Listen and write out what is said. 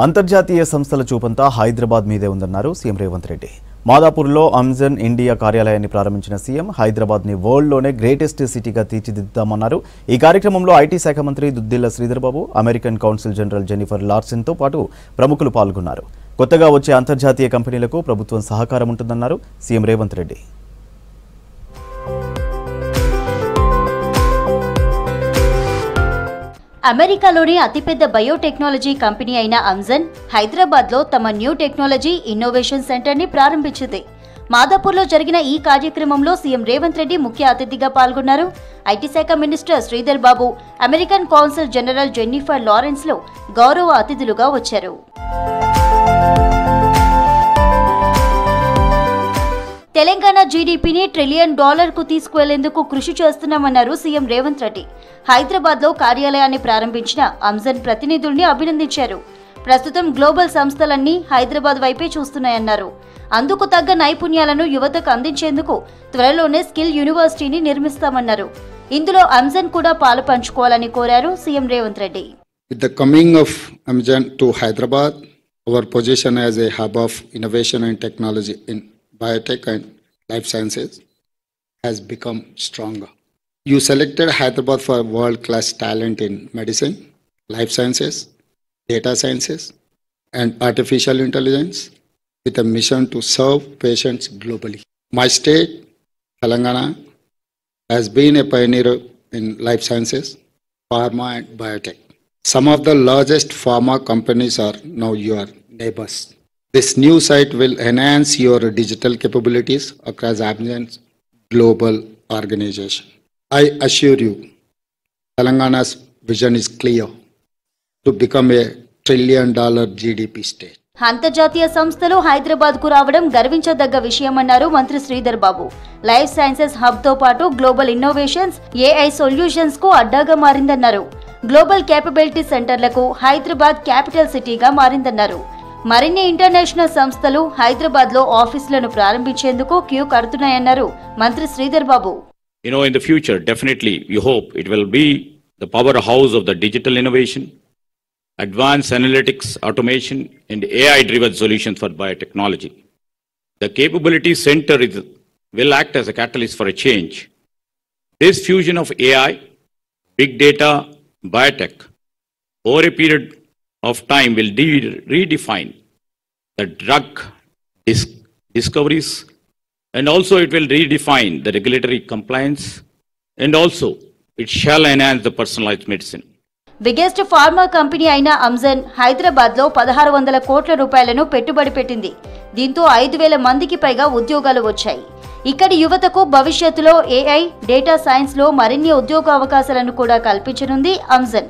అంతర్జాతీయ సంస్థల చూపంతా హైదరాబాద్ మీదే ఉందన్నారు సీఎం రేవంత్ రెడ్డి. మాదాపూర్లో అమెజాన్ ఇండియా కార్యాలయాన్ని ప్రారంభించిన సీఎం హైదరాబాద్ని వరల్డ్లోనే గ్రేటెస్ట్ సిటీగా తీర్చిదిద్దామన్నారు. ఈ కార్యక్రమంలో ఐటీ శాఖ మంత్రి Duddilla Sridhar Babu, American council general Jennifer లార్సెన్తో పాటు ప్రముఖులు పాల్గొన్నారు. కొత్తగా వచ్చే అంతర్జాతీయ కంపెనీలకు ప్రభుత్వం సహకారం ఉంటుందన్నారు సీఎం రేవంత్ రెడ్డి. అమెరికాలోని అతిపెద్ద బయోటెక్నాలజీ కంపెనీ అయిన అమెజాన్ హైదరాబాద్లో తమ న్యూ టెక్నాలజీ ఇన్నోవేషన్ సెంటర్ని ప్రారంభించింది. మాదాపూర్లో జరిగిన ఈ కార్యక్రమంలో సీఎం రేవంత్ రెడ్డి ముఖ్య అతిథిగా పాల్గొన్నారు. ఐటీ శాఖ minister Sridhar Babu, American council general Jennifer లారెన్స్లో గౌరవ అతిథులుగా వచ్చారు. తెలంగాణ జీడీపీని $1 ట్రిలియన్ కు తీసుకువెళ్లేందుకు కృషి చేస్తున్నామన్నారు సీఎం రేవంత్ రెడ్డి. హైదరాబాద్లో కార్యాలయాన్ని ప్రారంభించిన అమెజాన్ ప్రతినిధుల్ని అభినందించారు. ప్రస్తుతం గ్లోబల్ సంస్థలన్నీ హైదరాబాద్ వైపే చూస్తున్నాయన్నారు. అందుకు తగ్గ నైపుణ్యాలను యువతకు అందించేందుకు త్వరలోనే స్కిల్ యూనివర్సిటీని నిర్మిస్తామన్నారు. ఇందులో అమెజాన్ కూడా పాలు పంచుకోవాలని కోరారు CM Revanth Reddy. With the coming of Amazon to Hyderabad, our position as a hub of innovation and technology in biotech and life sciences has become stronger. You selected Hyderabad for world-class talent in medicine, life sciences, data sciences, and artificial intelligence with a mission to serve patients globally. My state, Telangana, has been a pioneer in life sciences, pharma and biotech. Some of the largest pharma companies are now your neighbors. This new site will enhance your digital capabilities across Amazon's global organization. I assure you, Telangana's vision is clear to become a $1 trillion GDP state. అంతర్జాతీయ సంస్థలు హైదరాబాద్కు రావడం గర్వించదగ్గ విషయమన్నారు మంత్రి Sridhar Babu. Life sciences హబ్తో పాటు global innovations, AI solutions కు అడ్డాగా మారిందన్నారు. Global capability సెంటర్లకు హైదరాబాద్ క్యాపిటల్ సిటీగా మారిందన్నారు. మరిన్ని ఇంటర్నేషనల్ సంస్థలు హైదరాబాద్లో ఆఫీసులను ప్రారంభించేందుకు క్యూ కడుతున్నాయన్నారు మంత్రి Sridhar Babu. In the future, definitely, we hope it will be the powerhouse of the digital innovation, advanced analytics, automation, and AI-driven solutions for biotechnology. The capability center will act as a catalyst for a change. This fusion of AI, big data, biotech, over a period of time will redefine the drug discoveries, and also it will redefine the regulatory compliance, and also it shall enhance the personalized medicine. Biggest pharma company అయిన Amazon హైదరాబాద్లో 1600 కోట్ల రూపాయలను పెట్టుబడి పెట్టింది. దీంతో 5000 మందికి పైగా ఉద్యోగాలు వచ్చాయి. ఇక్కడి యువతకు భవిష్యత్తులో ఏఐ, డేటా సైన్స్లో మరిన్ని ఉద్యోగ అవకాశాలను కూడా కల్పించనుంది అమెజాన్.